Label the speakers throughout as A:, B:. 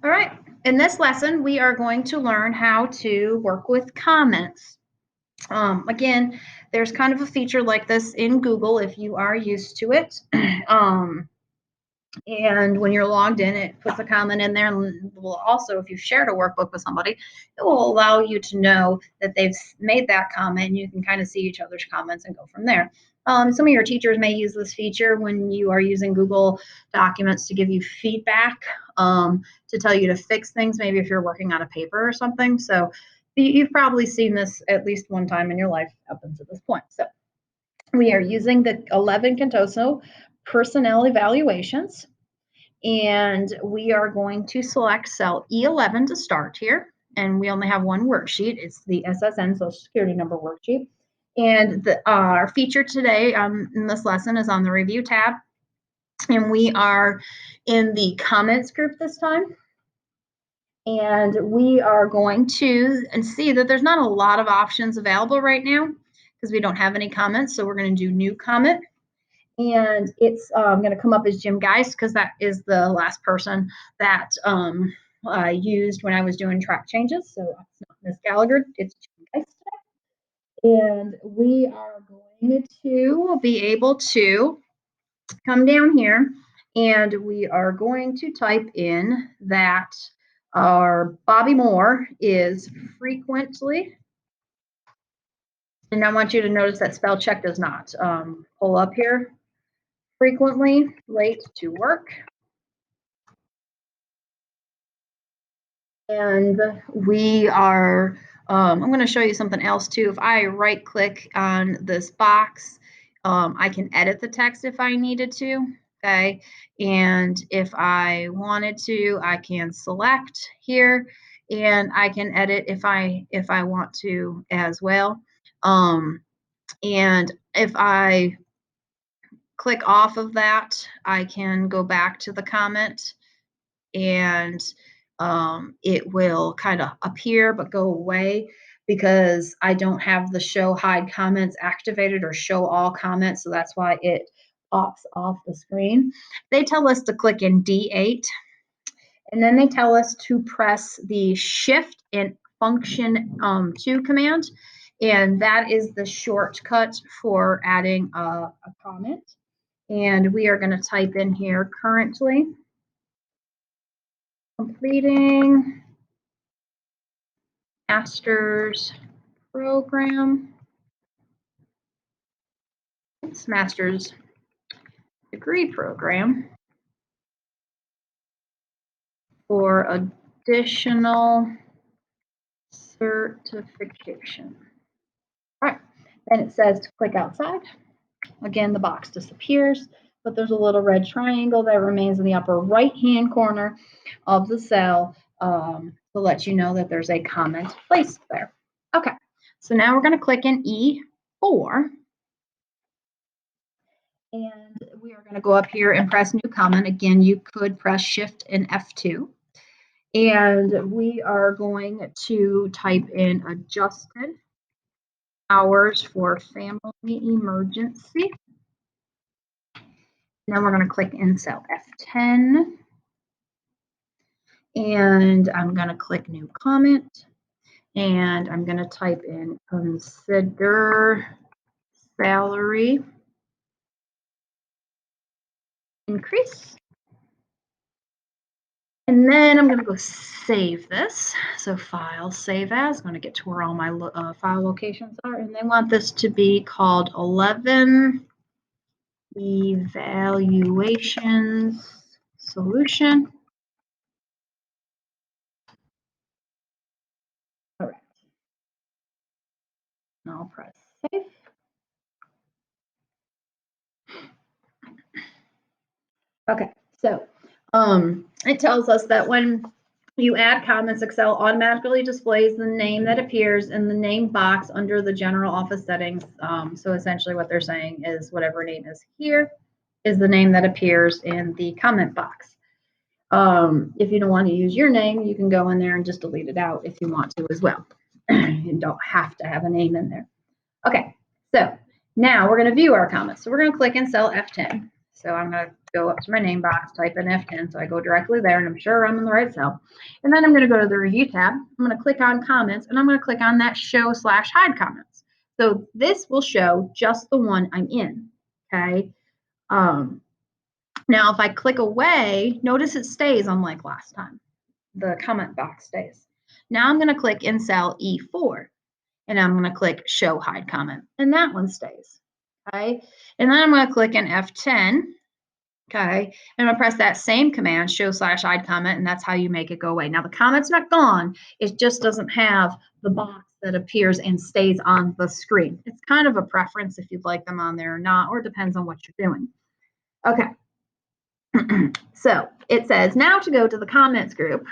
A: All right, in this lesson, we are going to learn how to work with comments. Again, there's kind of a feature like this in Google if you are used to it. And when you're logged in, it puts a comment in there. And will also, if you've shared a workbook with somebody, it will allow you to know that they've made that comment. And you can kind of see each other's comments and go from there. Some of your teachers may use this feature when you are using Google Documents to give you feedback, to tell you to fix things, maybe if you're working on a paper or something. So you've probably seen this at least one time in your life up until this point. So we are using the 11 Contoso personnel evaluations, and we are going to select cell E11 to start here. And we only have one worksheet. It's the SSN Social Security number worksheet. And our feature today in this lesson is on the review tab. And we are in the comments group this time. And we are going to see that there's not a lot of options available right now because we don't have any comments. So we're going to do new comment. And it's going to come up as Jim Geist because that is the last person that I used when I was doing track changes. So it's not Miss Gallagher, it's Jim Geist today. And we are going to be able to come down here and we are going to type in that our Bobby Moore is frequently, and I want you to notice that spell check does not pull up here. Frequently late to work. And we are, I'm going to show you something else too. If I right click on this box, I can edit the text if I needed to. Okay. And if I wanted to, I can select here and I can edit if I want to as well. And if I click off of that, I can go back to the comment and it will kind of appear but go away because I don't have the show hide comments activated or show all comments. So that's why it pops off the screen. They tell us to click in D8 and then they tell us to press the Shift and Function 2 command. And that is the shortcut for adding a comment. And we are going to type in here currently completing master's program. It's master's degree program for additional certification. All right, then it says to click outside. Again, the box disappears, but there's a little red triangle that remains in the upper right-hand corner of the cell to let you know that there's a comment placed there. Okay, so now we're going to click in E4. And we are going to go up here and press new comment. Again, you could press Shift and F2. And we are going to type in adjusted hours for family emergency. Now we're going to click in cell F10. And I'm going to click new comment. And I'm going to type in consider salary increase. And then I'm going to go save this. So file, save as, I'm going to get to where all my file locations are. And they want this to be called 11 evaluations solution. All right. I'll press save. Okay, so it tells us that when you add comments, Excel automatically displays the name that appears in the name box under the general office settings. So essentially what they're saying is whatever name is here is the name that appears in the comment box. If you don't want to use your name, you can go in there and just delete it out if you want to as well. You don't have to have a name in there. Okay, so now we're going to view our comments. So we're going to click in cell F10. So I'm going to go up to my name box, type in F10, so I go directly there, and I'm sure I'm in the right cell. And then I'm going to go to the review tab. I'm going to click on comments, and I'm going to click on that show/hide comments. So this will show just the one I'm in, okay? Now, if I click away, notice it stays unlike last time. The comment box stays. Now I'm going to click in cell E4, and I'm going to click show hide comment, and that one stays. Okay, and then I'm going to click in F10. Okay, and I'm going to press that same command, show/hide comment, and that's how you make it go away. Now the comment's not gone; it just doesn't have the box that appears and stays on the screen. It's kind of a preference if you'd like them on there or not, or it depends on what you're doing. Okay. So it says now to go to the comments group,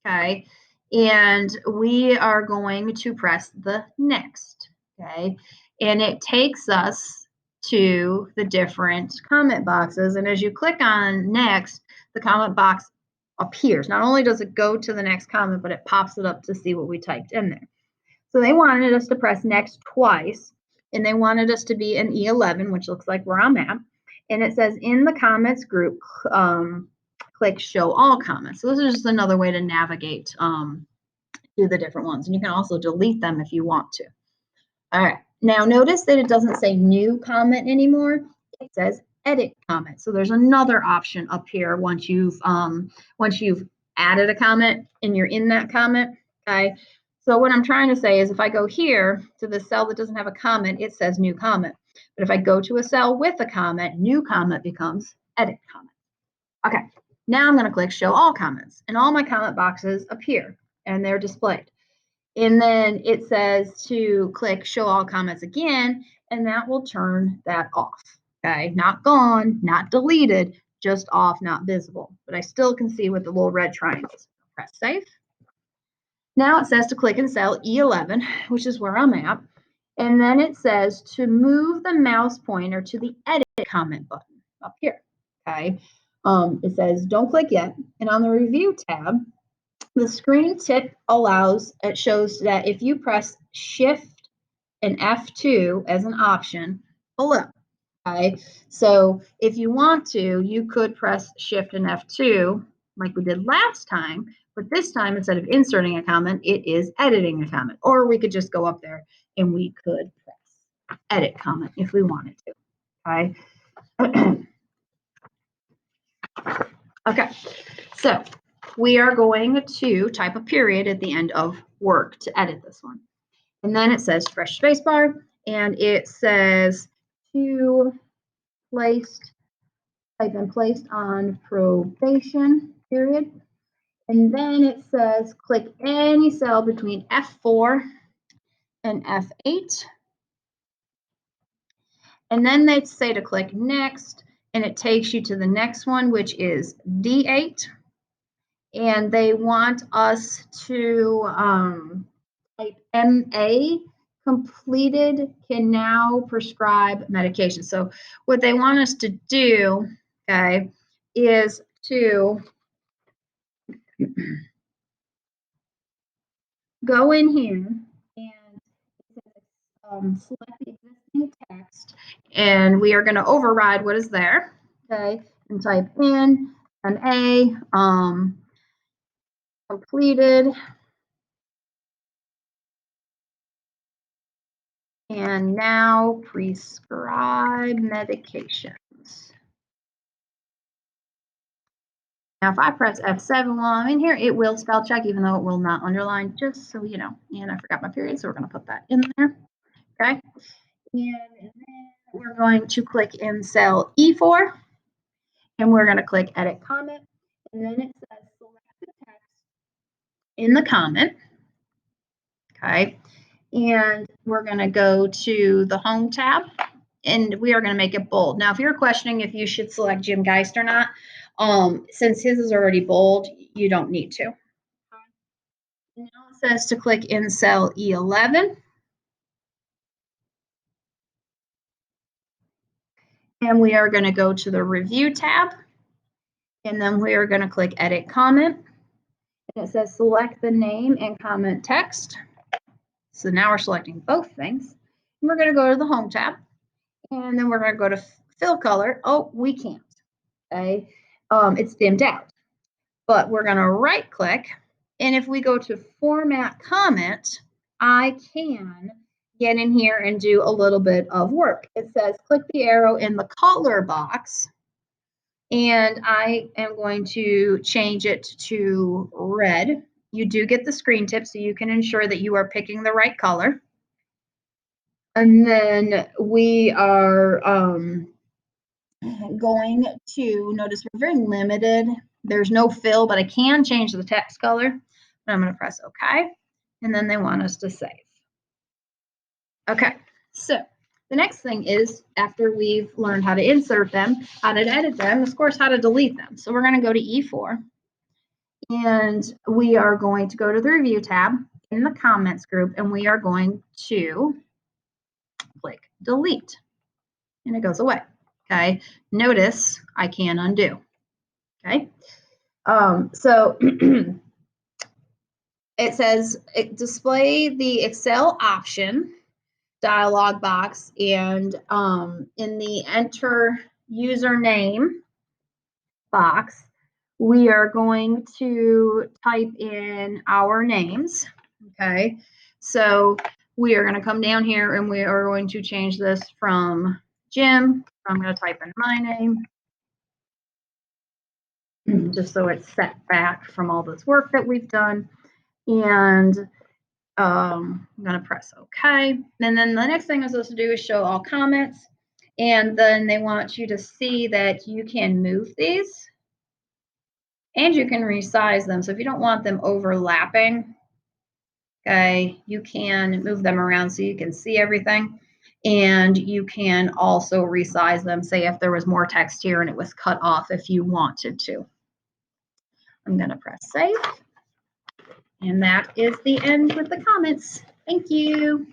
A: okay, and we are going to press the next, okay, and it takes us to the different comment boxes, and as you click on next, the comment box appears. Not only does it go to the next comment, but it pops it up to see what we typed in there. So they wanted us to press next twice, and they wanted us to be in E11, which looks like where I'm at. And it says in the comments group, click show all comments. So this is just another way to navigate to the different ones. And you can also delete them if you want to. All right. Now notice that it doesn't say new comment anymore. It says edit comment. So there's another option up here once you've added a comment and you're in that comment. Okay. So what I'm trying to say is if I go here to the cell that doesn't have a comment, it says new comment. But if I go to a cell with a comment, new comment becomes edit comment. Okay, now I'm going to click show all comments, and all my comment boxes appear and they're displayed. And then it says to click show all comments again, and that will turn that off. Okay, not gone, not deleted, just off, not visible. But I still can see with the little red triangles. Press save. Now it says to click in cell E11, which is where I'm at. And then it says to move the mouse pointer to the edit comment button up here. Okay. It says don't click yet. And on the review tab, the screen tip it shows that if you press shift and F2 as an option below. Okay. So if you want to, you could press shift and F2 like we did last time. But this time, instead of inserting a comment, it is editing a comment. Or we could just go up there and we could press edit comment if we wanted to. Okay. Okay. So we are going to type a period at the end of work to edit this one. And then it says fresh spacebar, and it says to type in placed on probation period. And then it says click any cell between F4 and F8. And then they say to click next, and it takes you to the next one, which is D8. And they want us to type MA, completed, can now prescribe medication. So what they want us to do, okay, is to go in here and select the existing text, and we are going to override what is there, okay, and type in MA, completed, and now prescribe medications. Now, if I press F7 while I'm in here, it will spell check, even though it will not underline, just so you know. And I forgot my period, so we're going to put that in there. Okay. And then we're going to click in cell E4, and we're going to click edit comment. And then it says select the text in the comment. Okay. And we're going to go to the home tab, and we are going to make it bold. Now, if you're questioning if you should select Jim Geist or not, since his is already bold, you don't need to. Now it says to click in cell E11. And we are going to go to the review tab. And then we are going to click edit comment. And it says select the name and comment text. So now we're selecting both things. And we're going to go to the home tab. And then we're going to go to fill color. Oh, we can't. Okay. It's dimmed out. But we're going to right click. And if we go to format comment, I can get in here and do a little bit of work. It says click the arrow in the color box. And I am going to change it to red. You do get the screen tip so you can ensure that you are picking the right color. And then we are going to notice we're very limited. There's no fill, but I can change the text color. And I'm going to press OK. And then they want us to save. Okay, so the next thing is after we've learned how to insert them, how to edit them, of course, how to delete them. So we're going to go to E4. And we are going to go to the review tab in the comments group, and we are going to click delete. And it goes away. Okay, notice I can undo. Okay, so it says display the Excel option dialog box, and in the enter username box, we are going to type in our names. Okay, so we are going to come down here and we are going to change this from Jim. I'm going to type in my name just so it's set back from all this work that we've done. And I'm going to press OK. And then the next thing I'm supposed to do is show all comments. And then they want you to see that you can move these and you can resize them. So if you don't want them overlapping, okay, you can move them around so you can see everything. And you can also resize them, say if there was more text here and it was cut off if you wanted to. I'm going to press save. And that is the end with the comments. Thank you.